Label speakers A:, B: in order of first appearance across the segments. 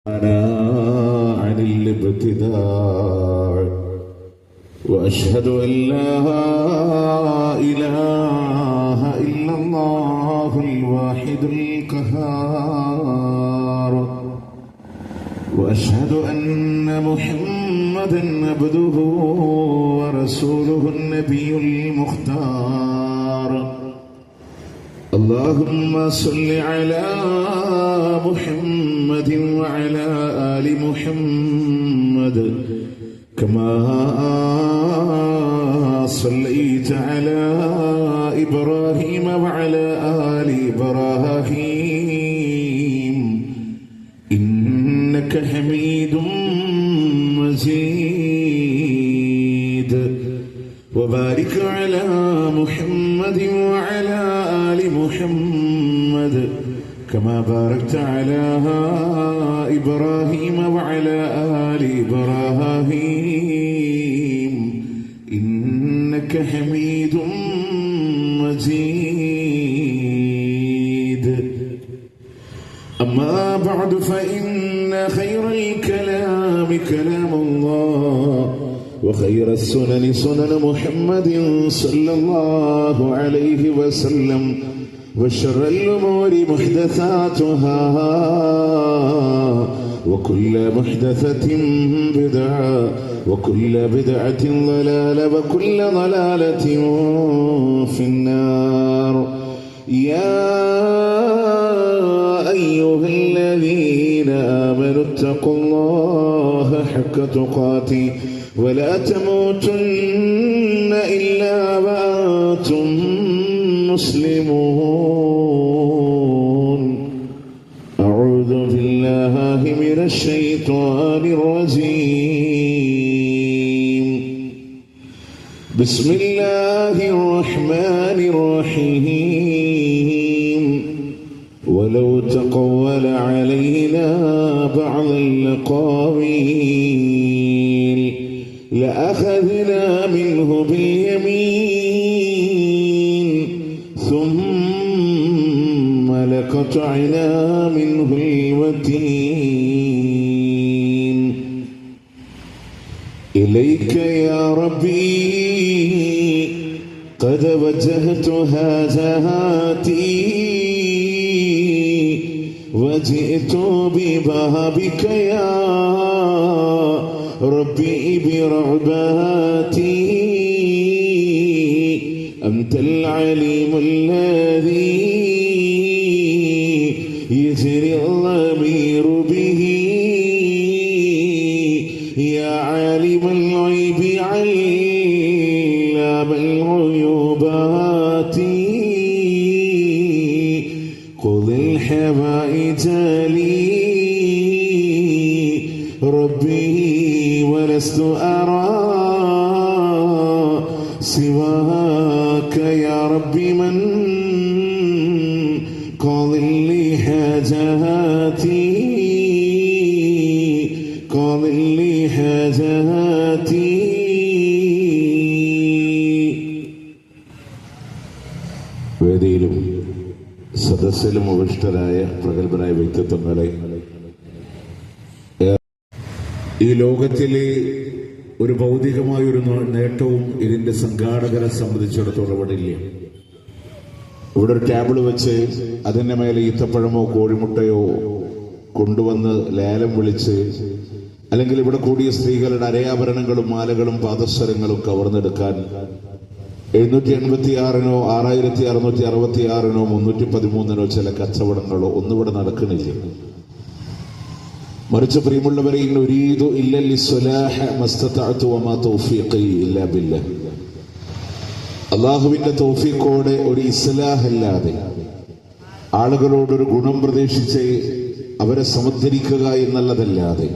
A: عن الابتداع وأشهد أن لا إله إلا الله الواحد القهار وأشهد أن محمدا عبده ورسوله النبي المختار اللهم صل على محمد وعلى آل محمد كما صليت على إبراهيم وعلى آل إبراهيم إنك حميد مجيد وبارك على محمد وعلى آل محمد كما باركت على إبراهيم وعلى آل إبراهيم إنك حميد مجيد أما بعد فإن خير الكلام كلام الله وخير السنن سنن محمد صلى الله عليه وسلم وشر الأمور محدثاتها وكل محدثة بدعة وكل بدعة ضلالة وكل ضلالة في النار يا أيها الذين آمنوا اتقوا الله حق تقاته ولا تموتن إلا وأنتم مسلمون أعوذ بالله من الشيطان الرجيم بسم الله الرحمن الرحيم ولو تقول علينا بعض الأقاويل لأخذنا منه باليمين ثم لقطعنا منه الوتين إليك يا ربي قد وجهت هاجاتي وجئت ببابك يا ربي برغباتي أنت العليم الذي يجري الضمير به يا عالم الغيب علام الغيوبات خذ الحوائج لي ربي ولست أرى سواك يا ربي من قاض لي حاجاتي قاض لي حاجاتي വേദിയിലും സദസ്സിലും ഉപവിഷ്ടരായ പ്രഗത്ഭരായ വ്യക്തിത്വങ്ങളെ, ഈ ലോകത്തിലെ ഒരു ഭൗതികമായൊരു നേട്ടവും ഇതിന്റെ സംഘാടകരെ സംബന്ധിച്ചിടത്തോളം ഇവിടെ ഇല്ല. ഇവിടെ ഒരു ടേബിള് വെച്ച് അതിന്റെ മേലെ ഈത്തപ്പഴമോ കോഴിമുട്ടയോ കൊണ്ടുവന്ന് ലേലം വിളിച്ച്, അല്ലെങ്കിൽ ഇവിടെ കൂടിയ സ്ത്രീകളുടെ അരയാഭരണങ്ങളും മാലകളും പാദസ്വരങ്ങളും കവർന്നെടുക്കാൻ 786-നോ 6666-നോ 313-നോ ചില കച്ചവടങ്ങളോ ഒന്നും ഇവിടെ നടക്കണില്ല. മറിച്ച് പ്രിയമുള്ളവരെ, അള്ളാഹുവിന്റെ തൗഫീഖോടെ ഒരു ഇസ്ലാഹ് അല്ലാതെ ആളുകളോടൊരു ഗുണം പ്രതീക്ഷിച്ച് അവരെ സമുദ്ധരിക്കുക എന്നുള്ളതല്ലാതെ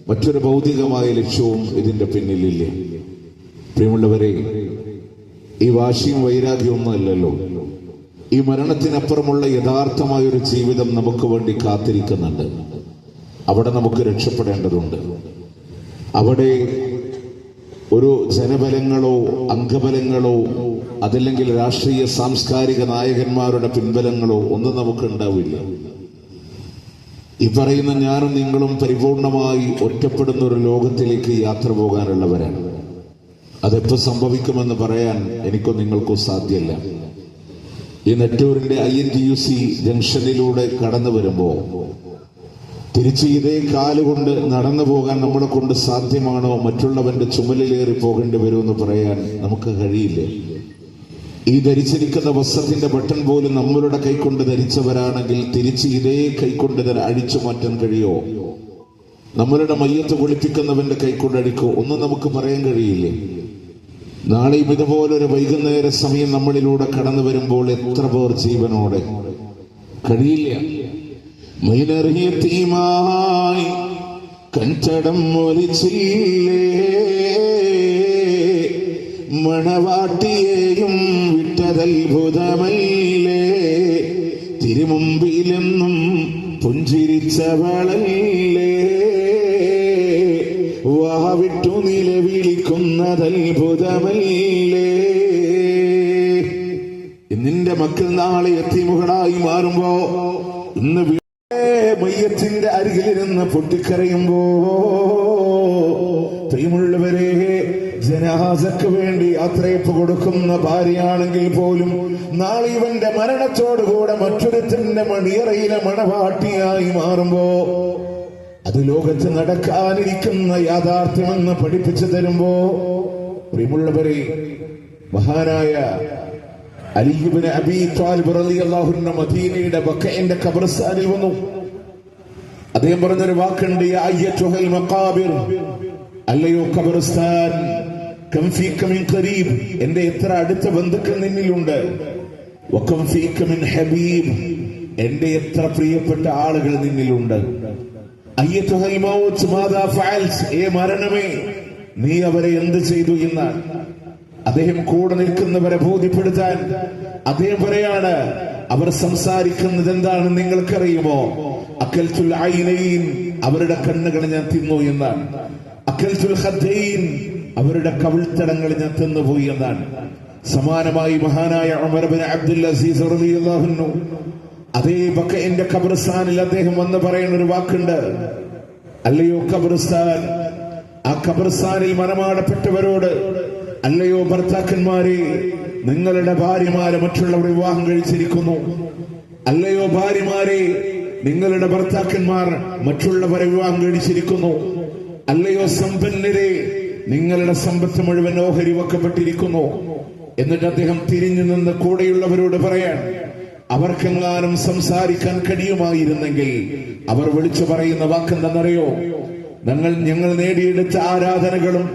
A: മറ്റൊരു ഭൗതികമായ ലക്ഷ്യവും ഇതിന്റെ പിന്നിലില്ല. പ്രിയമുള്ളവരെ, ഈ വാശിയും വൈരാഗ്യമൊന്നും അല്ലല്ലോ. ഈ മരണത്തിനപ്പുറമുള്ള യഥാർത്ഥമായൊരു ജീവിതം നമുക്ക് വേണ്ടി കാത്തിരിക്കുന്നുണ്ട്. അവിടെ നമുക്ക് രക്ഷപ്പെടേണ്ടതുണ്ട്. അവിടെ ഒരു ജനബലങ്ങളോ അംഗബലങ്ങളോ അതല്ലെങ്കിൽ രാഷ്ട്രീയ സാംസ്കാരിക നായകന്മാരുടെ പിൻബലങ്ങളോ ഒന്നും നമുക്ക് ഉണ്ടാവില്ല. ഈ പറയുന്ന ഞാനും നിങ്ങളും പരിപൂർണമായി ഒറ്റപ്പെടുന്ന ഒരു ലോകത്തിലേക്ക് യാത്ര പോകാനുള്ളവരാണ്. അതെപ്പോ സംഭവിക്കുമെന്ന് പറയാൻ എനിക്കോ നിങ്ങൾക്കോ സാധ്യമല്ല. ഈ നെട്ടൂരിന്റെ INTUC ജംഗ്ഷനിലൂടെ കടന്നു വരുമ്പോ തിരിച്ച് ഇതേ കാലുകൊണ്ട് നടന്നു പോകാൻ നമ്മളെ കൊണ്ട് സാധ്യമാണോ, മറ്റുള്ളവന്റെ ചുമലിലേറി പോകേണ്ടി വരുമെന്ന് പറയാൻ നമുക്ക് കഴിയില്ല. ഈ ധരിച്ചിരിക്കുന്ന വസ്ത്രത്തിന്റെ ബട്ടൺ പോലും നമ്മളുടെ കൈകൊണ്ട് ധരിച്ചവരാണെങ്കിൽ തിരിച്ച് ഇതേ കൈകൊണ്ട് അഴിച്ചു മാറ്റാൻ കഴിയോ? നമ്മളുടെ മയ്യത്ത് കുളിപ്പിക്കുന്നവന്റെ കൈക്കൊണ്ട് അടിക്കോ? ഒന്നും നമുക്ക് പറയാൻ കഴിയില്ലേ. നാളെയും ഇതുപോലൊരു വൈകുന്നേര സമയം നമ്മളിലൂടെ കടന്നു വരുമ്പോൾ എത്ര പേർ ജീവനോടെ കഴിയില്ല. മൈനറിയത്തീമായി കഞ്ചടം ഒലിച്ചില്ലേ, മണവാട്ടിയെയും വിട്ടതത്ഭുതമല്ലേ, തിരുമുമ്പിലെന്നും പുഞ്ചിരിച്ചവളല്ലേ, വാവിട്ടു നിലവിളിക്കുന്നതത്ഭുതമല്ലേ. നിന്റെ മക്കൾ നാളെ യതീമുകളായി മാറുമ്പോ ഇന്ന് മയ്യത്തിന്റെ അരികിലിരുന്ന് പൊട്ടിക്കരയുമ്പോ, പ്രിയമുള്ളവരെ, ജനാസക്ക് വേണ്ടി യാത്രയപ്പ് കൊടുക്കുന്ന ഭാര്യയാണെങ്കിൽ പോലും നാളെ ഇവന്റെ മരണത്തോടുകൂടെ മറ്റൊരുത്തിന്റെ മണിയറയിലെ മണവാട്ടിയായി മാറുമ്പോ അത് ലോകത്ത് നടക്കാനിരിക്കുന്ന യാഥാർത്ഥ്യമെന്ന് പഠിപ്പിച്ചു തരുമ്പോ, പ്രിയമുള്ളവരെ, മഹാനായ അലി ഇബ്നു അബീ ത്വാലിബ് റളിയല്ലാഹു അൻഹു മദീനയുടെ ബഖഈന്റെ ഖബർസ്ഥാനിൽ വന്നു. അദ്ദേഹം പറഞ്ഞൊരു വാക്കുണ്ട്, യാ അയ്യത്തുഹൽ മഖാബിർ, അല്ലയോ ഖബർസ്ഥാൻ, കം ഫീക മിൻ ഖരീബ്, എന്റെ എത്ര അടുത്ത ബന്ധുക്കൾ നിന്നിലുണ്ട്, വകം ഫീക മിൻ ഹബീബ്, എന്റെ എത്ര പ്രിയപ്പെട്ട ആളുകൾ നിന്നിലുണ്ട്. അയ്യത്തുഹൽ മൗത്ത് മാദാ ഫഅൽത്, ഏ മരണമേ, നീ അവരെ എന്ത് ചെയ്തു എന്നാണ്. അദ്ദേഹം കൂടെ നിൽക്കുന്നവരെ ബോധ്യപ്പെടുത്താൻ അദ്ദേഹം പറയാണ്, അവർ സംസാരിക്കുന്നത് എന്താണെന്ന് നിങ്ങൾക്കറിയുമോ? അക്കൽതുൽ ഐനൈൻ, അവരുടെ കണ്ണുകൾ ഞാൻ തിന്നു എന്നാണ്. അക്കൽതുൽ ഖദ്ദൈൻ, അവരുടെ കവിൾത്തടങ്ങൾ ഞാൻ തിന്നുപോയി എന്നാണ്. സമാനമായി മഹാനായ ഉമർ ഇബ്നു അബ്ദുൽ അസീസ് റളിയല്ലാഹു അൻഹു അതേ ബഖഈന്റെ ഖബർസ്ഥാനിൽ അദ്ദേഹം വന്ന് പറയുന്ന ഒരു വാക്കുണ്ട്, അല്ലയോ ഖബർസ്ഥാൻ, ആ ഖബർസ്ഥാനിൽ മരണപ്പെട്ടവരോട്, അല്ലയോ ഭർത്താക്കന്മാരെ, നിങ്ങളുടെ ഭാര്യമാരെ മറ്റുള്ളവർ വിവാഹം കഴിച്ചിരിക്കുന്നു. അല്ലയോ ഭാര്യമാരെ, നിങ്ങളുടെ ഭർത്താക്കന്മാർ മറ്റുള്ളവരെ വിവാഹം കഴിച്ചിരിക്കുന്നു. അല്ലയോ സമ്പന്നരെ, നിങ്ങളുടെ സമ്പത്ത് മുഴുവൻ ഓഹരി വെക്കപ്പെട്ടിരിക്കുന്നു. എന്നിട്ട് അദ്ദേഹം തിരിഞ്ഞു നിന്ന് കൂടെയുള്ളവരോട് പറയാൻ, അവർക്കെങ്ങാനും സംസാരിക്കാൻ കഴിയുമായിരുന്നെങ്കിൽ അവർ വിളിച്ചു പറയുന്ന വാക്കെന്തെന്നറിയോ? ഞങ്ങൾ നേടിയെടുത്ത ആരാധനകളും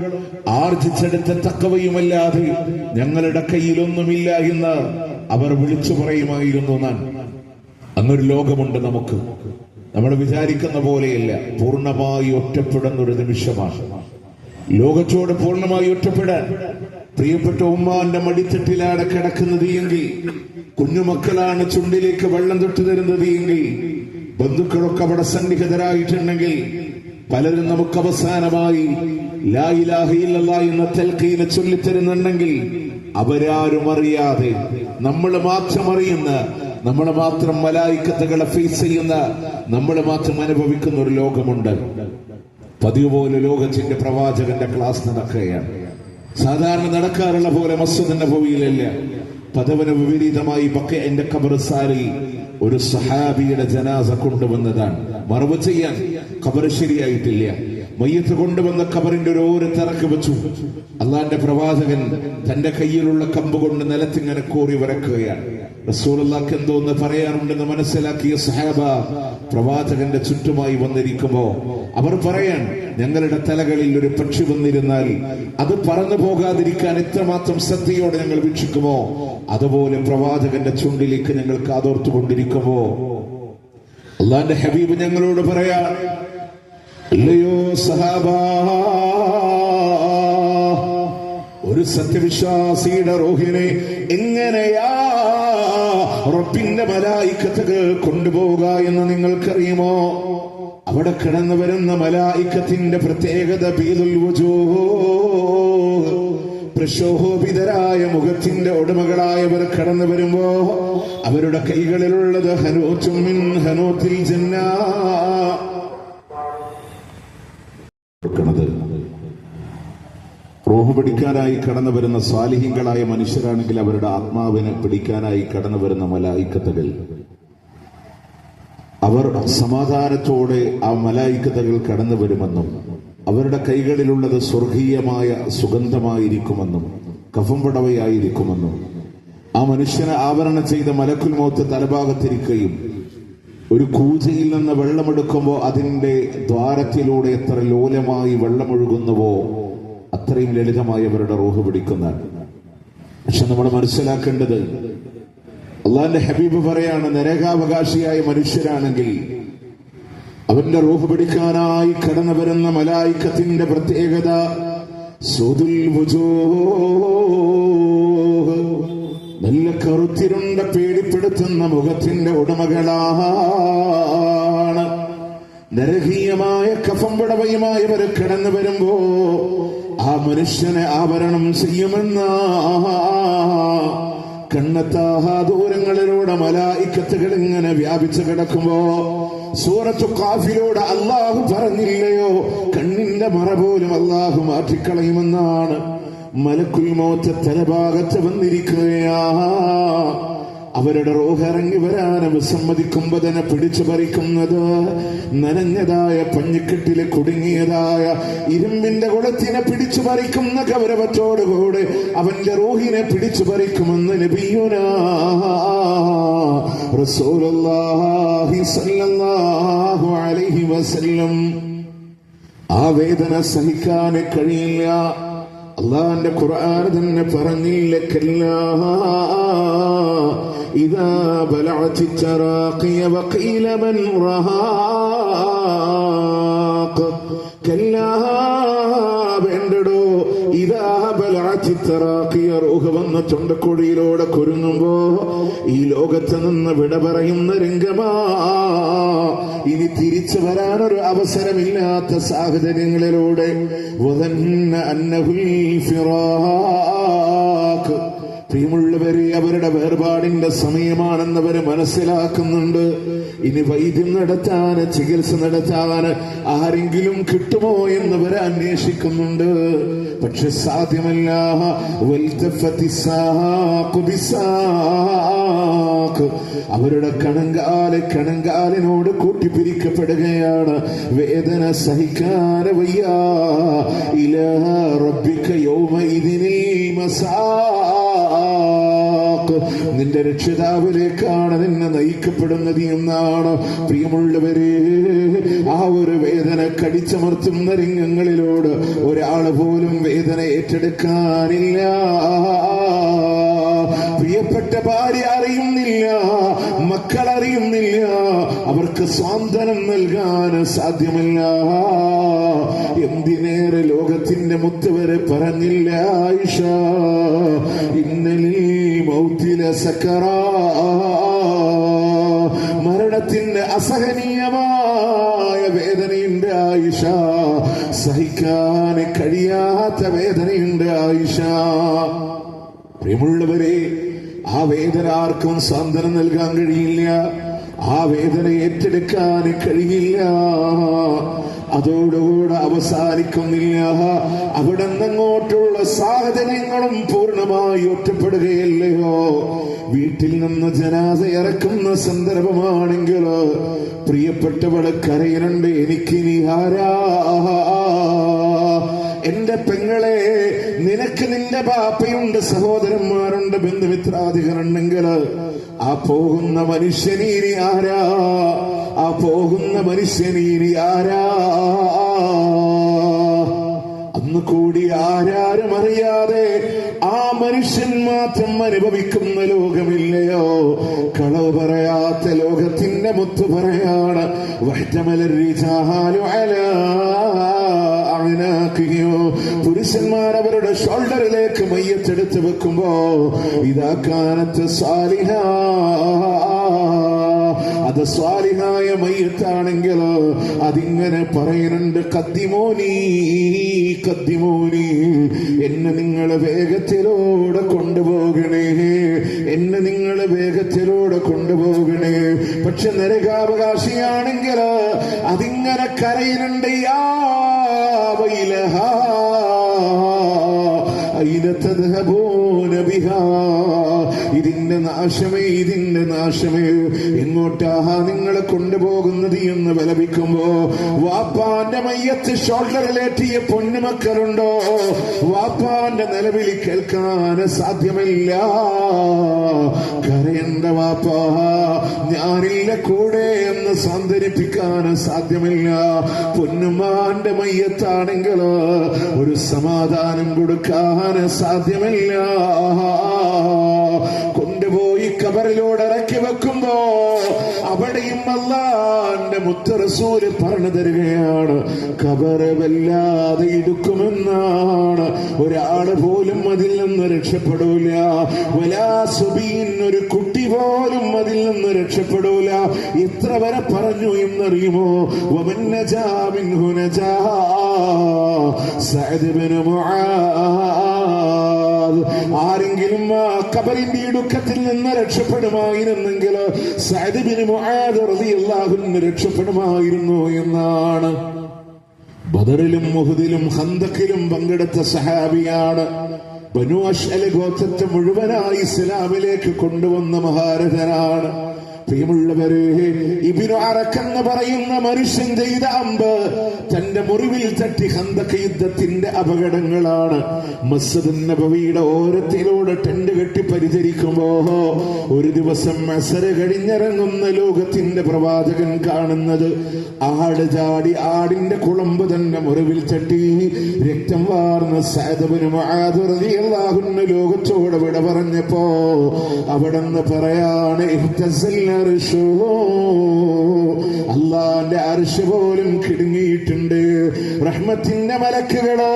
A: ആർജിച്ചെടുത്ത തഖ്വയുമല്ലാതെ ഞങ്ങളുടെ കയ്യിലൊന്നുമില്ല എന്ന് അവർ വിളിച്ചു പറയുമായിരുന്നു. അങ്ങൊരു ലോകമുണ്ട് നമുക്ക്. നമ്മൾ വിചാരിക്കുന്ന പോലെയല്ല, പൂർണ്ണമായി ഒറ്റപ്പെടുന്ന ഒരു നിമിഷമാണ്. ലോകത്തോട് പൂർണ്ണമായി ഒറ്റപ്പെടാൻ പ്രിയപ്പെട്ട ഉമ്മാന്റെ മടിത്തട്ടിലാണ് കിടക്കുന്നത് എങ്കിൽ, കുഞ്ഞുമക്കളാണ് ചുണ്ടിലേക്ക് വെള്ളം തൊട്ടു തരുന്നത് എങ്കിൽ, ബന്ധുക്കളൊക്കെ അവിടെ സന്നിഹിതരായിട്ടുണ്ടെങ്കിൽ, പലരും നമുക്ക് അവസാനമായി ലാ ഇലാഹ ഇല്ലല്ലാഹ് എന്ന തൽഖീന ചൊല്ലിത്തരുന്നുണ്ടെങ്കിൽ, അവരാരും അറിയാതെ നമ്മൾ മാത്രം അറിയുന്ന, നമ്മൾ മാത്രം മലായിക്കത്തുകളെ ഫേസ് ചെയ്യുന്ന, നമ്മൾ മാത്രം അനുഭവിക്കുന്ന ഒരു ലോകമുണ്ട്. പതിവ് പോലെ ലോകത്തിന്റെ പ്രവാചകന്റെ ക്ലാസ് നടക്കുകയാണ്. സാധാരണ നടക്കാറുള്ള പോലെ മസ്ജിദ് നബവിയിലല്ല, പദവിന് വിപരീതമായി ബഖഈന്റെ ഖബർസ്ഥാനിൽ ഒരു സഹാബിയുടെ ജനാസ കൊണ്ടുവന്നതാണ്. മറവ് ചെയ്യാൻ ഖബർ ശരിയായിട്ടില്ല. മയ്യത്ത് കൊണ്ടുവന്ന ഖബറിന്റെ ഒരു ഓരത്തിറക്കി വെച്ചു. അള്ളാന്റെ പ്രവാചകൻ തന്റെ കയ്യിലുള്ള കമ്പ് കൊണ്ട് നിലത്തിങ്ങനെ കോറി വരക്കുകയാണ്. റസൂലുള്ളാഹിക്ക് എന്തോന്ന് പറയാനുണ്ടെന്ന് മനസ്സിലാക്കിയ സഹാബ പ്രവാചകന്റെ ചുറ്റുമായി വന്നിരിക്കുമ്പോ അവർ പറയാൻ, ഞങ്ങളുടെ തലകളിൽ ഒരു പക്ഷി വന്നിരുന്നാൽ അത് പറന്നു പോകാതിരിക്കാൻ എത്രമാത്രം ശ്രദ്ധയോടെ ഞങ്ങൾ വീക്ഷിക്കുമോ, അതുപോലെ പ്രവാചകന്റെ ചുണ്ടിലേക്ക് ഞങ്ങൾ കാതോർത്തുകൊണ്ടിരിക്കുമോ, അള്ളാന്റെ ഹബീബ് ഞങ്ങളോട് പറയാ, അല്ലയോ സഹാബ, ഒരു സത്യവിശ്വാസിയുടെ റൂഹിനെ എങ്ങനെയാ റബ്ബിന്റെ മലായിക്കത്തുകൾ കൊണ്ടുപോകുക എന്ന് നിങ്ങൾക്കറിയുമോ? അവിടെ കിടന്നു വരുന്ന മലായിക്കത്തിന്റെ പ്രത്യേകത ബീദുൽ വുജൂഹ്, പ്രശോഭിതരായ മുഖത്തിന്റെ ഉടമകളായവർ കടന്നു വരുമ്പോ അവരുടെ കൈകളിലുള്ളത് ഹനൂത്തും മിൻ ഹനൂത്തിൽ ജന്ന. റൂഹ് പിടിക്കാനായി കടന്നു വരുന്ന സാലിഹീങ്ങളായ മനുഷ്യരാണെങ്കിൽ അവരുടെ ആത്മാവിനെ പിടിക്കാനായി കടന്നു വരുന്ന മലായിക്കത്തുകൾ, അവർ സമാധാനത്തോടെ ആ മലായിക്കത്തുകൾ കടന്നു വരുമെന്നും അവരുടെ കൈകളിലുള്ളത് സ്വർഗീയമായ സുഗന്ധമായിരിക്കുമെന്നും കഫംപടവയായിരിക്കുമെന്നും ആ മനുഷ്യനെ ആവരണം ചെയ്ത മലക്കുൽ മൗത്ത് തലഭാഗത്തിരിക്കുകയും ഒരു കൂജയിൽ നിന്ന് വെള്ളമെടുക്കുമ്പോൾ അതിന്റെ ദ്വാരത്തിലൂടെ എത്ര ലോലമായി വെള്ളമൊഴുകുന്നുവോ അത്രയും ലളിതമായി അവരുടെ റൂഹ് പിടിക്കുന്നതാണ്. പക്ഷെ നമ്മൾ മനസ്സിലാക്കേണ്ടത്, അള്ളാന്റെ ഹബീബ് പറയാണ്, നരകാവകാശിയായ മനുഷ്യരാണെങ്കിൽ അവന്റെ റൂഹ് പിടിക്കാനായി കടന്നു വരുന്ന മലായിക്കത്തിന്റെ പ്രത്യേകത സുദുൽ വുജൂഹ്, നല്ല കറുത്തിരുണ്ട പേടിപ്പെടുത്തുന്ന മുഖത്തിന്റെ ഉടമകളാണ്. നരകീയമായ കഫംപടവയുമായി അവർ കടന്നു വരുമ്പോ ആ മനുഷ്യനെ ആവരണം ചെയ്യുമെന്ന കണ്ണെത്താ ദൂരങ്ങളിലൂടെ മലായിക്കത്തുകൾ ഇങ്ങനെ വ്യാപിച്ചു കിടക്കുമ്പോ സൂറത്തു ഖാഫിലൂടെ അള്ളാഹു പറഞ്ഞില്ലയോ, കണ്ണിന്റെ മറ പോലും അള്ളാഹു മാറ്റിക്കളയുമെന്നാണ്. മലക്കുൽ മൗത്ത് തലഭാഗത്ത് വന്നിരിക്കുകയാ. അവരുടെ റൂഹ് ഇറങ്ങി വരാൻ വിസമ്മതിക്കുമ്പോ തന്നെ പിടിച്ചു പറിക്കുന്നത് നനഞ്ഞതായ പഞ്ഞിക്കെട്ടില് കുടുങ്ങിയതായ ഇരുമ്പിന്റെ കുളത്തിനെ പിടിച്ചു പറിക്കുന്ന ഗൗരവത്തോടുകൂടെ അവന്റെ റൂഹിനെ പിടിച്ചു പറിക്കുമെന്ന് നബിയുനാ റസൂലുള്ളാഹി സ്വല്ലല്ലാഹു അലൈഹി വസല്ലം. ആ വേദന സഹിക്കാൻ കഴിയില്ല. അള്ളാന്റെ ഖുർആൻ തന്നെ പറഞ്ഞില്ല, കല്ലാ ഇദാ ബലഅതി തറാഖിയ വഖീല മൻ റഹാഖ്. കല്ലാ വേണ്ടടോ, ഇദാ ബലഅതി തറാഖിയ റൂഹ് വന്ന തൊണ്ടക്കുഴിയിലൂടെ കുരുങ്ങുമ്പോ ഈ ലോകത്ത് നിന്ന് വിട പറയുന്ന രംഗമാ. ഇനി തിരിച്ചു വരാനൊരു അവസരമില്ലാത്ത സാഹചര്യങ്ങളിലൂടെ വദന്ന അന്നഹുൽ ഫിറാഖ്. പ്രിയമുള്ളവരെ, അവരുടെ വേർപാടിന്റെ സമയമാണെന്നവര് മനസ്സിലാക്കുന്നുണ്ട്. ഇനി വൈദ്യം നടത്താൻ, ചികിത്സ നടത്താൻ ആരെങ്കിലും കിട്ടുമോ എന്നവര് അന്വേഷിക്കുന്നുണ്ട്. പക്ഷെ സാധ്യമല്ല. അവരുടെ കണങ്കാലിനോട് കൂട്ടിപ്പിരിക്കപ്പെടുകയാണ്. വേദന സഹിക്കാൻ വയ്യ. ഇലാ റബ്ബിക യൗമഇദിനിൽ മസാഖ്. നിന്റെ രക്ഷിതാവിലേക്കാണ് നിന്നെ നയിക്കപ്പെടുന്നത് എന്നാണ്. പ്രിയമുള്ളവരെ, ആ ഒരു വേദന കടിച്ചമർത്തുന്ന രംഗങ്ങളിലോട് ഒരാൾ പോലും വേദന ഏറ്റെടുക്കാനില്ല. പ്രിയപ്പെട്ട ഭാര്യ അറിയുന്നില്ല, മക്കൾ അറിയുന്നില്ല, അവർക്ക് സ്വാന്തനം നൽകാൻ സാധ്യമല്ല. എന്തിനേറെ ലോകത്തിന്റെ മുത്തുവരെ പറഞ്ഞില്ല ആയിഷ, ഇന്നലീ മൗത്തിലെ സക്കറാ, മരണത്തിന്റെ അസഹനീയമായ വേദനയുണ്ട് ആയിഷ, സഹിക്കാൻ കഴിയാത്ത വേദനയുണ്ട് ആയിഷ. പ്രിയമുള്ളവരെ, ആ വേദന ആർക്കും സാന്ത്വനം നൽകാൻ കഴിയില്ല. ആ വേദന ഏറ്റെടുക്കാൻ കഴിയില്ല. അതോടുകൂടെ അവസാനിക്കുന്നില്ല. അവിടെ നിന്നങ്ങോട്ടുള്ള സാഹചര്യങ്ങളും പൂർണ്ണമായി ഒറ്റപ്പെടുകയല്ലയോ. വീട്ടിൽ നിന്ന് ജനാസ ഇറക്കുന്ന സന്ദർഭമാണെങ്കിൽ പ്രിയപ്പെട്ടവള് കരയുന്നുണ്ട്, എനിക്കിനി ആരാ? എന്റെ പെങ്ങളെ, നിനക്ക് നിന്റെ ബാപ്പയുണ്ട്, സഹോദരന്മാരുണ്ട്, ബന്ധുമിത്രാദികളുണ്ടെങ്കിൽ ആ പോകുന്ന മനുഷ്യനീനി ആരാ? ആ പോകുന്ന മനുഷ്യനീനി ആരാ? അന്ന് കൂടി ആരാരും അറിയാതെ ആ മനുഷ്യൻ മാത്രം അനുഭവിക്കുന്ന ലോകമില്ലയോ. കളവ് പറയാത്ത ലോകത്തിന്റെ മുത്തു പറയാണ്, പുരുഷന്മാർ അവരുടെ ഷോൾഡറിലേക്ക് മയ്യത്തെടുത്ത് വെക്കുമ്പോ ഇതാ കാനത്ത് സാലിഹ, അത് സ്വാലിഹായ മയ്യത്താണെങ്കിലോ അതിങ്ങനെ പറയുന്നുണ്ട്, കദ്ദിമോനി കദ്ദിമോനി, എന്നെ നിങ്ങൾ വേഗത്തിലൂടെ കൊണ്ടുപോകണേ, എന്നെ നിങ്ങൾ വേഗത്തിലൂടെ കൊണ്ടുപോകണേ. പക്ഷെ നരകാവകാശിയാണെങ്കിൽ അതിങ്ങനെ കരയുന്നുണ്ട്, യാ വൈലഹാ അയ്ന തദ്ഹബൂന ബിഹാ, ഇതിന്റെ നാശമേ, ഇതിന്റെ നാശമേ, എങ്ങോട്ടാ നിങ്ങളെ കൊണ്ടുപോകുന്നത് എന്ന് വിലപിക്കുമ്പോ വാപ്പാന്റെ മയ്യത്ത് ഷോൾഡറിലേറ്റിയ പൊന്നുമക്കളുണ്ടോ? വാപ്പാന്റെ നിലവിളി കേൾക്കാൻ സാധ്യമില്ല. കരയണ്ട വാപ്പാ, ഞാനില്ല കൂടെ എന്ന് സാന്ത്വനിപ്പിക്കാൻ സാധ്യമില്ല. പൊന്നുമാന്റെ മയ്യത്താണെങ്കിലോ ഒരു സമാധാനം കൊടുക്കാൻ സാധ്യമില്ല. കൊണ്ടുപോയി കബറിലൂടെ ഇറക്കി വെക്കുമ്പോ അവിടെയും അല്ലാഹുവിന്റെ മുത്ത് റസൂല് പറഞ്ഞു തരികയാണ്, കബറ് വല്ലാതെ ഇടുക്കുമെന്നാണ്. ഒരാള് പോലും അതിൽ നിന്ന് രക്ഷപ്പെടൂല. വലാ സുബീൻ, ഒരു കുട്ടി പോലും അതിൽ നിന്ന് രക്ഷപ്പെടൂല. എത്ര വരെ പറഞ്ഞു എന്നറിയുമോ? വമൻ നജാ മിൻഹു നജാ സഅദ് ഇബ്നു മുആദ്, ആരെങ്കിലും ആ കബറിന്റെ ഇടുക്കത്തിൽ നിന്ന് രക്ഷപ്പെടുമായിരുന്നെങ്കിൽ സഅദ് ഇബ്നു മുആദ് റളിയല്ലാഹു അൻഹു രക്ഷപ്പെടുമായിരുന്നു എന്നാണ്. ബദറിലും ഉഹദിലും ഖന്തഖിലും പങ്കെടുത്ത സഹാബിയാണ്. ബനു അശ്അൽ ഗോത്രത്തെ മുഴുവനായി ഇസ്ലാമിലേക്ക് കൊണ്ടുവന്ന മഹാരഥനാണ്. പ്രിയമുള്ളവരെ, ഇബ്നു അറഖ് എന്ന് പറയുന്ന മനുഷ്യൻ ചെയ്ത അമ്പ് തന്റെ മുറിവിൽ തട്ടി ഖന്തഖ് യുദ്ധത്തിന്റെ അപകടങ്ങളാണ്. മസ്ജിദ് നബവിയുടെ ഓരത്തിലൂടെ ടെന്റ് കെട്ടി പരിചരിക്കുമ്പോ ഒരു ദിവസം അസർ കഴിഞ്ഞിറങ്ങുന്ന ലോകത്തിന്റെ പ്രവാചകൻ കാണുന്നത് ആട് ചാടി ആടിന്റെ കുളമ്പ് തന്നെ മുറിവിൽ തട്ടി രക്തം വാർന്ന സഅദ് ഇബ്നു മുആദ് റളിയല്ലാഹു അൻഹു ലോകത്തോട് വിട പറഞ്ഞപ്പോ അവിടെന്ന് പറയാണ്, അള്ളാന്റെ അർശ് പോലും കിടുങ്ങിയിട്ടുണ്ട്. റഹ്മത്തിന്റെ മലക്കുകള്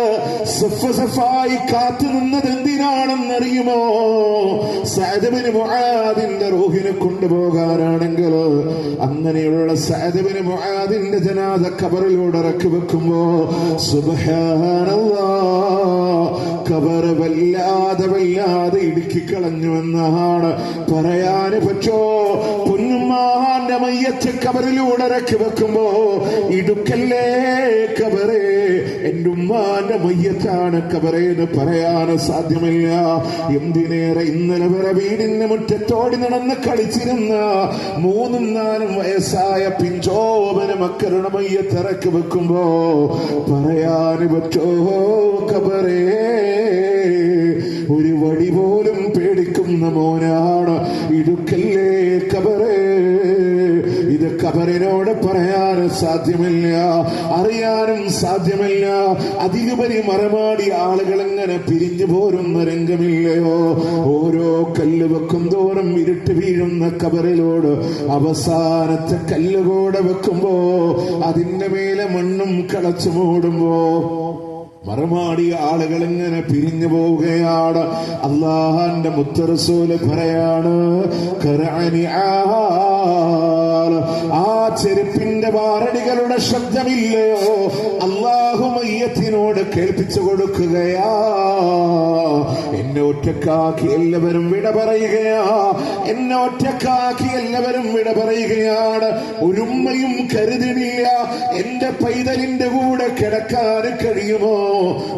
A: സഫ് സഫായി കാത്തു നിന്നത് എന്തിനാണെന്നറിയുമോ? സഅദ് ഇബ്നു മുആദിന്റെ റൂഹിനെ കൊണ്ടുപോകാനാണെങ്കിൽ അങ്ങനെയുള്ള സഅദ് ഇബ്നു മുആദിന്റെ ജനാസ ഖബറിലൂടെ ഇറക്കി വെക്കുമ്പോ സുബ്ഹാനല്ലാഹ്, ഖബർ വല്ലാതെ വല്ലാതെ ഇടുക്കിക്കളഞ്ഞുവെന്നാണ് പറയാന് പറ്റോ? പൊന്നുമ്മാന്റെ മയ്യത്ത് കബറിലൂടെ ഇറക്കി വെക്കുമ്പോ ഇടുക്കല്ലേ കബറേ, എന്റെ ഉമ്മാന്റെ മയ്യത്താണ് കബറേ എന്ന് പറയാൻ സാധ്യമില്ല. എന്തിനേറെ ഇന്നലെ വരെ വീടിന്റെ മുറ്റത്തോടി നടന്ന് കളിച്ചിരുന്ന 3-4 വയസ്സായ പിഞ്ചോപന മക്കളുടെ മയ്യത്ത് ഇറക്കി വെക്കുമ്പോ പറയാന് പറ്റോ? കബറേ, ഒരു വടി പോലും പേടിക്കുന്ന മോനാണ്. ഇടുക്കല്ലേ കബറേ, ഇത് കബറിനോട് പറയാൻ സാധ്യമില്ല, അറിയാനും സാധ്യമില്ല. അതിലുപരി മറമാടി ആളുകൾ എങ്ങനെ പിരിഞ്ഞു പോരുന്ന രംഗമില്ലയോ? ഓരോ കല്ല് വെക്കും തോറും ഇരുട്ട് വീഴുന്ന കബറിലോട് അവസാനത്തെ കല്ലുകൂടെ വെക്കുമ്പോ അതിന്റെ മേലെ മണ്ണും കളച്ചു മൂടുമ്പോ മറമാടിയ ആളുകൾ എങ്ങനെ പിരിഞ്ഞു പോവുകയാണ്. അള്ളാഹുവിന്റെ മുത്ത് റസൂല് പറയാണ്, ആ ചെരുപ്പിന്റെ വാരടികളുടെ ശബ്ദമില്ലയോ അള്ളാഹു മയ്യത്തിനോട് കേൾപ്പിച്ചു കൊടുക്കുകയാ. എന്നെ ഒറ്റക്കാക്കി എല്ലാവരും വിട പറയുകയാ, എന്നെ ഒറ്റക്കാക്കി എല്ലാവരും വിട പറയുകയാണ്. ഒരുമ്മയും കരുതണില്ല എന്റെ പൈതലിന്റെ കൂടെ കിടക്കാൻ കഴിയുമോ?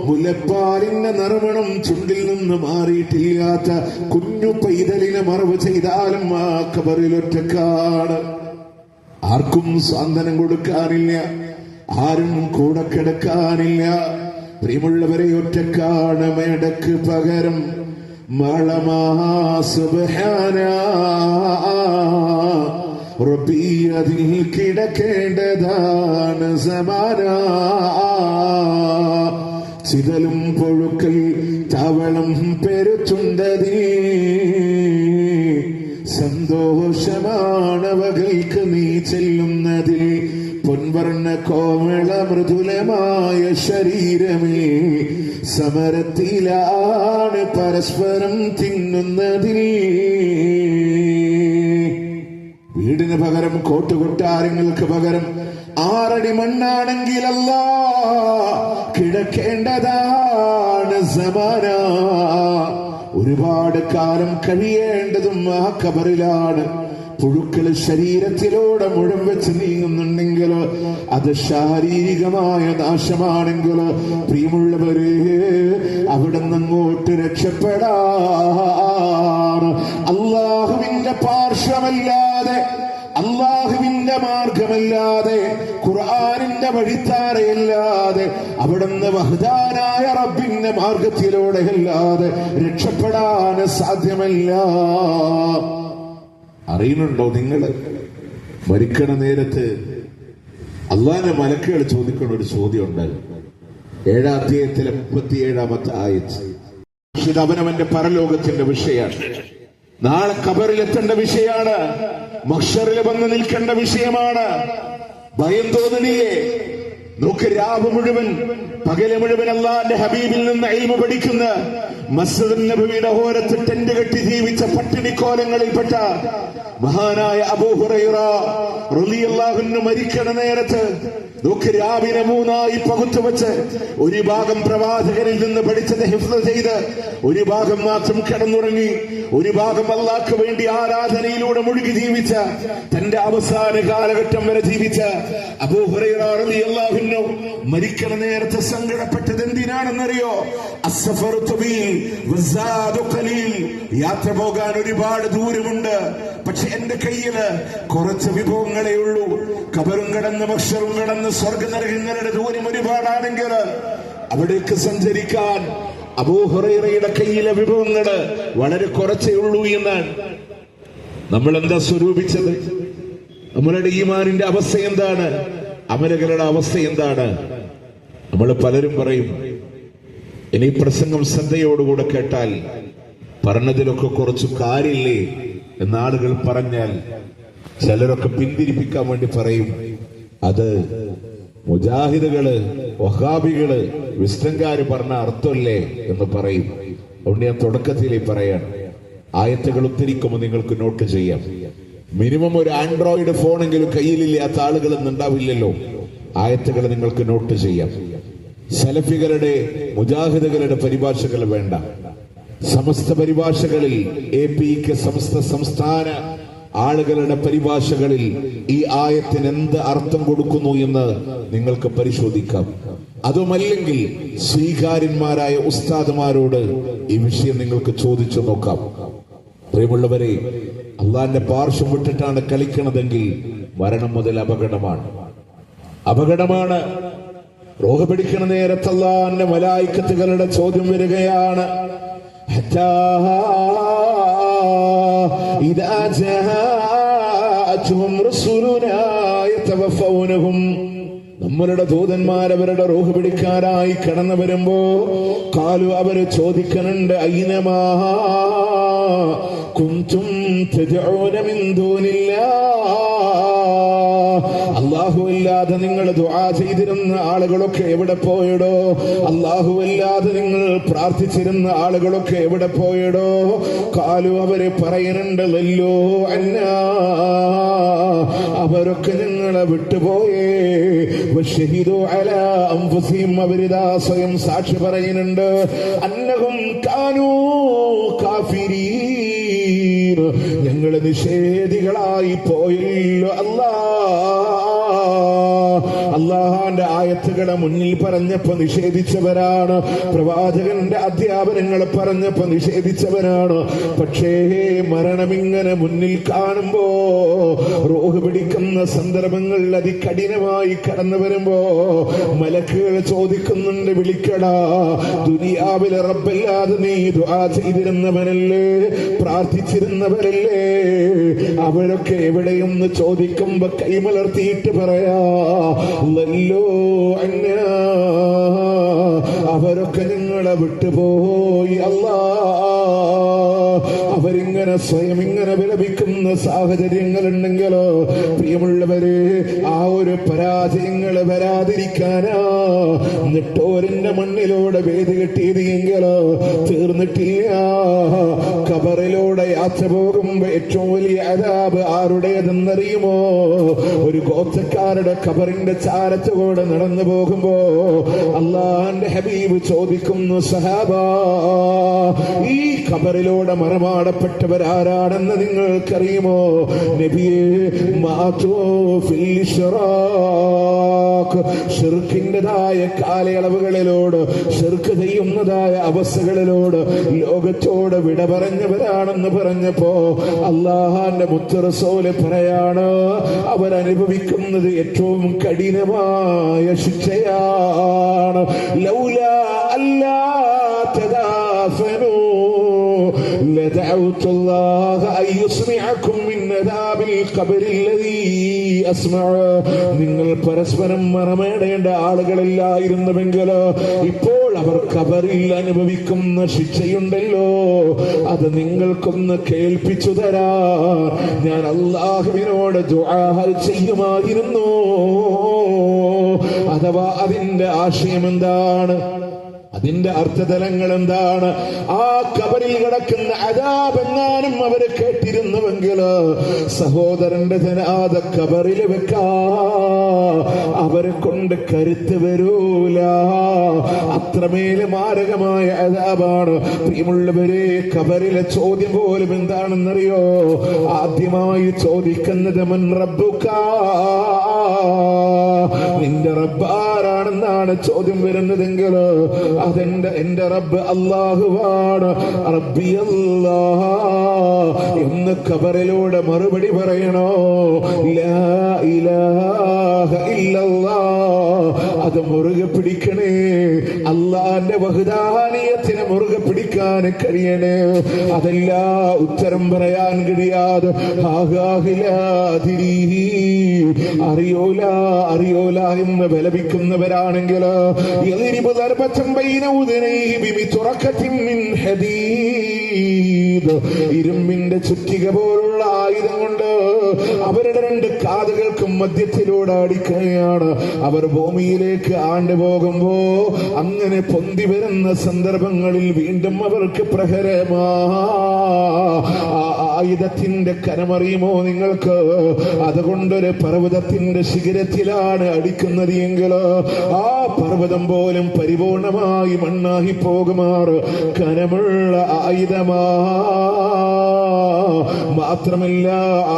A: മുലപ്പാലിന്റെ നറുമണം ചുണ്ടിൽ നിന്ന് മാറിയിട്ടില്ലാത്ത കുഞ്ഞു പൈതലിനെ മറവ് ചെയ്താലും ആ ഖബറിൽ ഒറ്റക്കാണ്. ആർക്കും സാന്ത്വനം കൊടുക്കാനില്ല, ആരും കൂടെ കിടക്കാനില്ല. പ്രിയമുള്ളവരെ, ഒറ്റക്കാണ്. മേടക്ക് പകരം മളമാ സുബ്ഹാനാ റബ്ബി, അതിൽ കിടക്കേണ്ടതാണ് സമാനാ. ചിതലും പൊഴുക്കൽ തവളം പെരുത്തുണ്ടതിൽ സന്തോഷമാണവകൾക്ക് നീ ചെല്ലുന്നതിൽ. പൊൻവർണ്ണ കോമള മൃദുലമായ ശരീരമേ സമരത്തിലാണ് പരസ്പരം തിന്നുന്നതിൽ. വീടിന് വീടിന് പകരം കോട്ടുകൊട്ടാരങ്ങൾക്ക് പകരം 6 അടി മണ്ണാണെങ്കിൽ അല്ലാ കിടക്കേണ്ടതാണ് സമാന. ഒരുപാട് കാലം കഴിയേണ്ടതും ആ ഖബറിലാണ്. പുഴുക്കള് ശരീരത്തിലൂടെ മുഴുവൻ വെച്ച് നീങ്ങുന്നുണ്ടെങ്കിൽ അത് ശാരീരികമായ നാശമാണെങ്കിൽ പ്രിയമുള്ളവരെ അവിടെ നിന്നങ്ങോട്ട് രക്ഷപ്പെടാൻ അള്ളാഹുവിന്റെ പാർശ്വമല്ലാതെ, അള്ളാഹുവിന്റെ മാർഗമല്ലാതെ, ഖുർആനിന്റെ വഴിത്താരയല്ലാതെ, അവിടുന്ന് വഹ്ദാനായ റബ്ബിന്റെ മാർഗത്തിലൂടെ അല്ലാതെ രക്ഷപ്പെടാൻ സാധ്യമല്ല. അറിയുന്നുണ്ടോ നിങ്ങൾ? മരിക്കണ നേരത്ത് അള്ളാന്റെ മലക്കുകൾ ചോദിക്കുന്ന ഒരു ചോദ്യം ഉണ്ടാകും. 7-ാം അധ്യായത്തിലെ 37-ാമത്തെ ആയത്ത്. ഇത് അവനവന്റെ പരലോകത്തിന്റെ വിഷയമാണ്. നാളെ ഖബറിലെത്തേണ്ട വിഷയമാണ്. മഹ്ശറിൽ വന്ന് നിൽക്കേണ്ട വിഷയമാണ്. ഭയം തോന്നണില്ലേ? നോക്ക്, രാവ് മുഴുവൻ പകല് മുഴുവൻ അല്ലാഹുവിന്റെ ഹബീബിൽ നിന്ന് ഇൽമു പഠിക്കുന്ന, മസ്ജിദുൻ നബവിയുടെ ഓരത്ത് ടെന്റ് കെട്ടി ജീവിച്ച പട്ടിണിക്കോലങ്ങളിൽപ്പെട്ട മഹാനായ അബൂ ഹുറൈറ റളിയല്ലാഹു അൻഹു മരിക്കണ നേരത്ത് നോക്ക്, രാവിനെ 3ആയി പകുത്തു വെച്ച് ഒരു ഭാഗം പ്രവാചകനിൽ നിന്ന് പഠിച്ചത് ഹിഫ്ള് ചെയ്ത് ഒരു ഭാഗം മാത്രം കിടന്നുറങ്ങി, ഒരു ഭാഗം അല്ലാഹ്ക്ക് വേണ്ടി ആരാധനയിലൂടെ മുഴുകി ജീവിച്ച, തന്റെ അവസാന കാലഘട്ടം വരെ ജീവിച്ച അബൂ ഹുറൈറ റളിയല്ലാഹു അൻഹു മരിക്കണ നേരത്ത് സങ്കടപ്പെട്ടത് എന്തിനാണെന്നറിയോ? അസ്സഫറു തബീൽ വസ്സാദു ഖലീൽ. യാത്ര പോകാൻ ഒരുപാട് ദൂരമുണ്ട്, പക്ഷെ എന്റെ കയ്യില് കുറച്ച് വിഭവങ്ങളേ ഉള്ളൂ. ഖബറും കടന്ന് മഹ്ശറും കടന്ന് സ്വർഗ്ഗനരകങ്ങളുടെ ദൂരം ഒരുപാടാണെങ്കിൽ അവിടേക്ക് സഞ്ചരിക്കാൻ അബൂ ഹുറൈറയുടെ കയ്യിലെ വിഭവങ്ങള് വളരെ കുറച്ചേ ഉള്ളൂ എന്നാണ്. നമ്മൾ എന്താ സ്വരൂപിച്ചത്? നമ്മളുടെ ഈമാനിന്റെ അവസ്ഥ എന്താണ്? അമലുകളുടെ അവസ്ഥ എന്താണ്? നമ്മൾ പലരും പറയും, ഇനി പ്രസംഗം ശ്രദ്ധയോടുകൂടെ കേട്ടാൽ പറഞ്ഞതിലൊക്കെ കുറച്ചു കാര്യമില്ലേ എന്ന് ആളുകൾ പറഞ്ഞാൽ ചിലരൊക്കെ പിന്തിരിപ്പിക്കാൻ വേണ്ടി പറയും, അത് മുജാഹിദുകള്, വഹാബികള്, വിസ്ഡംകാര് പറഞ്ഞ അർത്ഥമല്ലേ എന്ന് പറയും. അതുകൊണ്ട് ഞാൻ തുടക്കത്തിലേ പറയാൻ, ആയത്തുകൾ ഉദ്ധരിക്കുമ്പോൾ നിങ്ങൾക്ക് നോട്ട് ചെയ്യാം. മിനിമം ഒരു ആൻഡ്രോയിഡ് ഫോണെങ്കിലും കയ്യിലില്ലാത്ത ആളുകളൊന്നും ഉണ്ടാവില്ലല്ലോ. ആയത്തുകൾ നിങ്ങൾക്ക് നോട്ട് ചെയ്യാം. സലഫികളുടെ, മുജാഹിദുകളുടെ പരിഭാഷകൾ വേണ്ട. സമസ്ത പരിഭാഷകളിൽ, APക്ക് സമസ്ത സംസ്ഥാന ആളുകളുടെ പരിഭാഷകളിൽ ഈ ആയത്തിന് എന്ത് അർത്ഥം കൊടുക്കുന്നു എന്ന് നിങ്ങൾക്ക് പരിശോധിക്കാം. അതുമല്ലെങ്കിൽ സ്വീകാര്യന്മാരായ ഉസ്താദുമാരോട് ഈ വിഷയം നിങ്ങൾക്ക് ചോദിച്ചു നോക്കാം. പ്രിയമുള്ളവരെ, അള്ളാന്റെ പാർശ്വം വിട്ടിട്ടാണ് കളിക്കണതെങ്കിൽ മരണം മുതൽ അപകടമാണ്. അപകടമാണ്. റൂഹ് പിടിക്കണ നേരത്ത് അള്ളാന്റെ മലായിക്കത്തുകളുടെ ചോദ്യം വരികയാണ്. ഇദാ ജാഅതുഹും റസൂലുനാ യതവഫൗനഹും. നമ്മളുടെ ദൂതന്മാർ അവരുടെ റൂഹ് പിടിക്കാനായി കടന്നു വരുമ്പോ ഖാലു, അവര് ചോദിക്കുന്നുണ്ട്, ഐനമാ കുൻതും തദ്ഊന മിൻ ദൂനില്ലാഹ്. അല്ലാഹുവല്ലാതെ നിങ്ങൾ ദുആ ചെയ്തിരുന്ന ആളുകളൊക്കെ എവിടെ പോയടോ? അല്ലാഹുവല്ലാതെ നിങ്ങൾ പ്രാർത്ഥിച്ചിരുന്ന ആളുകളൊക്കെ എവിടെ പോയടോ? ഖാലു, അവര് പറയുന്നുണ്ട്, ലല്ലോ അന്നാ, അവരൊക്കെ ഞങ്ങളെ വിട്ടുപോയേ. വശഹിദു അലാ അൻഫുസിഹിം, അവരിതാ സ്വയം സാക്ഷി പറയുന്നുണ്ട്, അന്നഹും കാനൂ കാഫിരീൻ, ഞങ്ങള് നിഷേധികളായി പോയല്ലോ. അള്ളാഹുവിന്റെ ആയത്തുകളെ മുന്നിൽ പറഞ്ഞപ്പോ നിഷേധിച്ചവരാണ്. പ്രവാചകന്റെ അധ്യാപനങ്ങൾ പറഞ്ഞപ്പോ നിഷേധിച്ചവരാണ്. പക്ഷേ മരണമിങ്ങനെ മുന്നിൽ കാണുമ്പോ, റൂഹ് പിടിക്കുന്ന സന്ദർഭങ്ങളിൽ അതികഠിനമായി കടന്നു വരുമ്പോ മലക്കുകൾ ചോദിക്കുന്നുണ്ട്, വിളിക്കടാ, ദുനിയാവിലെ റബ്ബല്ലാതെ നീ ദുആ ചെയ്തിരുന്നവനല്ലേ, പ്രാർത്ഥിച്ചിരുന്നവരല്ലേ, അവരൊക്കെ എവിടെയെന്ന് ചോദിക്കുമ്പോ കൈമലർത്തിയിട്ട് പറയാ, ലല്ലോ അന്നാ, അവരൊക്കെ നിങ്ങളെ വിട്ടുപോയി. അല്ലാ,
B: അവരിങ്ങനെ സ്വയം ഇങ്ങനെ വിലപിക്കുന്ന സാഹചര്യങ്ങളുണ്ടെങ്കിലോ പ്രിയമുള്ളവരെ, ആ ഒരു പരാജയങ്ങൾ വരാതിരിക്കാനാ നിട്ടോരിന്റെ മണ്ണിലൂടെ വേദി കെട്ടിയത് എങ്കിലോ തീർന്നിട്ടില്ല. ഖബറിലൂടെ യാത്ര പോകുമ്പോ ഏറ്റവും വലിയ അദാബ് ആരുടേതെന്നറിയുമോ? ഒരു ഗോത്രക്കാരുടെ ഖബറിന്റെ ചാരത്തുകൂടെ നടന്നു പോകുമ്പോ അള്ളാന്റെ ഹബീബ് ചോദിക്കുന്നു, സഹാബാ, ഈ ഖബറിലൂടെ മറമാടപ്പെട്ടവരാരാണെന്ന് നിങ്ങൾക്കറിയുമോ? നബിയേ, ഷിർക്കിന്റെതായ കാലയളവുകളിലോട്, ഷിർക്ക് ചെയ്യുന്നതായ അവസ്ഥകളിലോട് ലോകത്തോട് വിട പറഞ്ഞവരാണെന്ന് പറഞ്ഞപ്പോ അള്ളാഹാന്റെ മുത്ത് റസൂല് പറയാണ്, അവരനുഭവിക്കുന്നത് ഏറ്റവും കഠിനമായ ശിക്ഷയാണ്. ലൗലാ അല്ലാ തദാഫനൂ لدعوت الله أن يسمعكم من عذاب القبر الذي أسمع. നിങ്ങൾ പരസ്പരം മറമേടേണ്ട ആളുകളില്ലായിരുന്നുവെങ്കിൽ ഇപ്പോൾ അവർ ഖബറിൽ അനുഭവിക്കുന്ന ശിക്ഷയുണ്ടല്ലോ, അത് നിങ്ങൾക്കൊന്ന് കേൾപ്പിച്ചു തരാ ഞാൻ അല്ലാഹുവിനോട് ദുആ ചെയ്യുമായിരുന്നു. അഥവാ അതിന്റെ ആശയം എന്താണ്? അതിന്റെ അർത്ഥതലങ്ങൾ എന്താണ്? ആ ഖബറിൽ കിടക്കുന്ന അദാബെങ്ങാനും അവര് കേട്ടിരുന്നുവെങ്കിൽ സഹോദരന്റെ ജനാദ ഖബറിൽ വെക്കാ അവരെ കൊണ്ട് കരുത്ത് വരൂല. അത്രമേൽ മാരകമായ അദാബാണ്. പ്രിയമുള്ളവരെ, ഖബറിലെ ചോദ്യം പോലും എന്താണെന്നറിയോ? ആദ്യമായി ചോദിക്കുന്നത് മൻ റബ്ബുക, നിന്റെ റബ്ബ് ആരാണെന്നാണ് ചോദ്യം വരുന്നതെങ്കിൽ എന്റെ റബ്ബ് അല്ലാഹുവാണ്. റബ്ബി അല്ലാഹ് എന്ന് ഖബറിലൂടെ മറുപടി പറയണോ? ലാ ഇലാഹ ഇല്ലല്ലാഹ്. അത് മുറുകെ പിടിക്കണേ. അല്ലാഹുവിന്റെ വഹ്ദാനിയത്തിനെ മുറുകെ പിടിക്കാൻ കഴിയണേ. അതല്ല ഉത്തരം പറയാൻ കഴിയാതെ അറിയോല അറിയോല എന്ന് വിലപിക്കുന്നവരാണെങ്കിൽ ഇരുമ്പിന്റെ ചുറ്റിക പോലുള്ള ആയുധം കൊണ്ട് അവരുടെ രണ്ട് കാതുകൾക്കും മധ്യത്തിലൂടെ അടിക്കുകയാണ്. അവർ ഭൂമിയിലേക്ക് ആണ്ടുപോകുമ്പോ അങ്ങനെ പൊന്തി വരുന്ന സന്ദർഭങ്ങളിൽ വീണ്ടും അവർക്ക് പ്രഹരമാ. ആയുധത്തിന്റെ കനമറിയുമോ നിങ്ങൾക്ക്? അതുകൊണ്ടൊരു പർവ്വതത്തിന്റെ ശിഖരത്തിലാണ് അടിക്കുന്നത് എങ്കിൽ ആ പർവ്വതം പോലും പരിപൂർണമായി മണ്ണായി പോകുമാറ് കനമുള്ള ആയുധമാ. മാത്രമല്ല,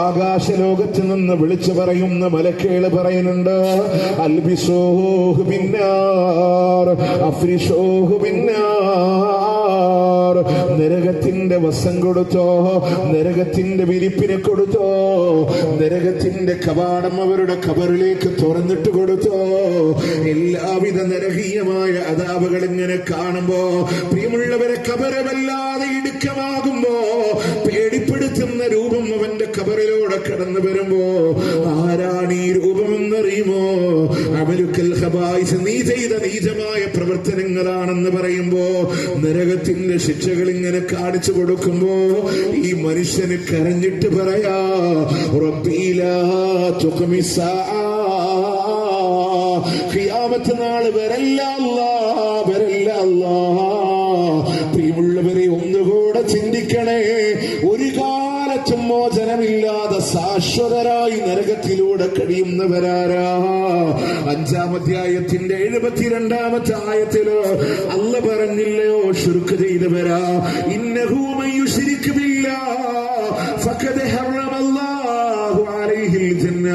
B: ആകാശലോകത്ത് നിന്ന് വിളിച്ചു പറയുന്ന മലക്കുകൾ പറയുന്നുണ്ട്, അൽബിസൂഹു ബിന്നാർ അഫ്രിഷൂഹു ബിന്നാർ. നരകത്തിന്റെ വസ്ത്രം കൊടുത്തോ, നരകത്തിന്റെ വിരിപ്പിനെ കൊടുത്തോ, നരകത്തിന്റെ കവാടം അവരുടെ ഖബറിലേക്ക് തുറന്നിട്ട് കൊടുത്തോ. എല്ലാവിധ നരകീയമായ അദാബുകൾ ഇങ്ങനെ കാണുമ്പോ പ്രിയമുള്ളവരെ, ഖബറ് വല്ലാതെ ഇടുക്കമാകുമ്പോ പേടിപ്പെടുത്തുന്ന രൂപം അവന്റെ ഖബറിലൂടെ കടന്നു വരുമ്പോ ആരാണ് ഈ രൂപമെന്നറിയുമോ? അമലുക്കൽ ഖബായിസ്, നീ ചെയ്ത നീചമായ പ്രവർത്തനങ്ങളാണെന്ന് പറയുമ്പോ നരകത്തിന്റെ ശിക്ഷകൾ ഇങ്ങനെ കാണിച്ചു കൊടുക്കുമ്പോ ഈ മനുഷ്യന് കരഞ്ഞിട്ട് പറയാ, റബ്ബീലാ തുഖ്മിസാ, ഖിയാമത്ത് നാൾ വരല്ല അല്ലാഹ്, വരല്ല അല്ലാഹ്. പ്രിയമുള്ളവരെ, ഒന്നുകൂടെ ചിന്തിക്കണേ. ഒരു കാലത്തും മോചനമില്ലാതെ ശാശ്വതരായി നരകത്തിലൂടെ കഴിയുന്നവരാരാ? 5-ാം അധ്യായത്തിന്റെ 72-ാമത്തെ ആയത്തില് അല്ല പറഞ്ഞില്ലയോ, ശിർക്ക് ചെയ്തവരാ, ഇന്നഹു മൻ യുശ്രിക് ബില്ലാഹ് ഫഖദ് ഹറമല്ലാഹു അലൈഹിൽ ജന്ന.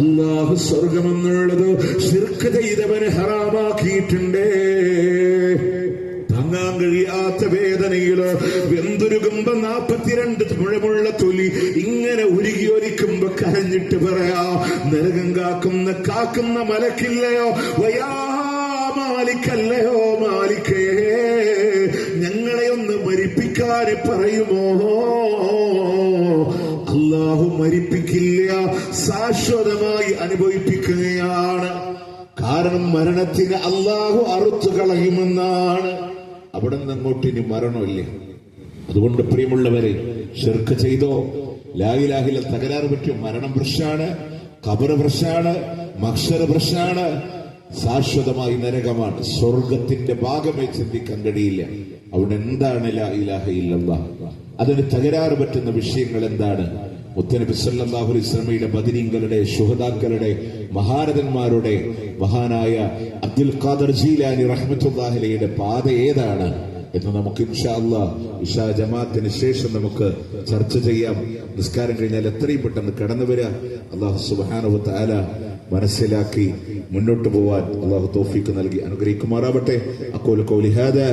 B: അല്ലാഹു സ്വർഗ്ഗമെന്നുള്ളത് ശിർക്ക് ചെയ്തവന് ഹറാമാക്കിയിട്ടുണ്ട്. താങ്ങാൻ കഴിയാത്ത വേദനയില് വെന്തുരുകുമ്പോ 42 മുഴമുള്ള തൊലി ഇങ്ങനെ ഉരുകിയൊലിക്കുമ്പോ കരഞ്ഞിട്ട് പറയാ, നരകം കാക്കുന്ന മലക്കില്ലയോ, വയാ മാലിക്കല്ലയോ മാലിക്കേ, ഞങ്ങളെ ഒന്ന് മരിപ്പിക്കാൻ പറയുമോ? അല്ലാഹു മരിപ്പിക്കില്ല, ശാശ്വതമായി അനുഭവിപ്പിക്കുകയാണ്. കാരണം മരണത്തിന് അല്ലാഹു അറുത്തു കളയുമെന്നാണ്. അവിടെ നിന്ന് അങ്ങോട്ട് ഇനി മരണമില്ല.
A: അതുകൊണ്ട് പ്രിയമുള്ളവരെ, ഷിർക്ക് ചെയ്തോ, ലാ ഇലാഹ ഇല്ലല്ലാഹ് തകരാറ് പറ്റും. മരണം പ്രശ്നമാണ്, ഖബർ പ്രശ്നമാണ്, മഹ്ശർ പ്രശ്നമാണ്, ശാശ്വതമായി നരകമാണ്. സ്വർഗത്തിന്റെ ഭാഗമേ ചിന്തിക്കാൻ കഴിയില്ല. അവിടെ എന്താണ് ലാ ഇലാഹ ഇല്ലല്ലാഹ്? അതിന് തകരാറ് പറ്റുന്ന വിഷയങ്ങൾ എന്താണ്? മുത്തനബി സല്ലല്ലാഹു അലൈഹി വസല്ലമയുടെ ബദരീങ്ങളുടെ, ശുഹദാക്കളുടെ, മഹാരഥന്മാരുടെ, മഹാനായ അബ്ദുൽ ഖാദർ ജീലാനി റഹ്മത്തുള്ളാഹി അലൈഹിയുടെ പാത ഏതാണ് എന്ന് നമുക്ക് ഇൻഷാ അല്ലാഹ് ഇശാ ജമാഅത്തിന് ശേഷം നമുക്ക് ചർച്ച ചെയ്യാം. നിസ്കാരം കഴിഞ്ഞാൽ എത്രയും പെട്ടെന്ന് കടന്നു വരിക. അല്ലാഹു സുബ്ഹാനഹു വ തആല മനസ്സിലാക്കി മുന്നോട്ട് പോവാൻ അല്ലാഹു തൗഫീഖ് നൽകി അനുഗ്രഹിക്കുമാറാവട്ടെ. അഖൂലു ഖൗലി ഹാദാ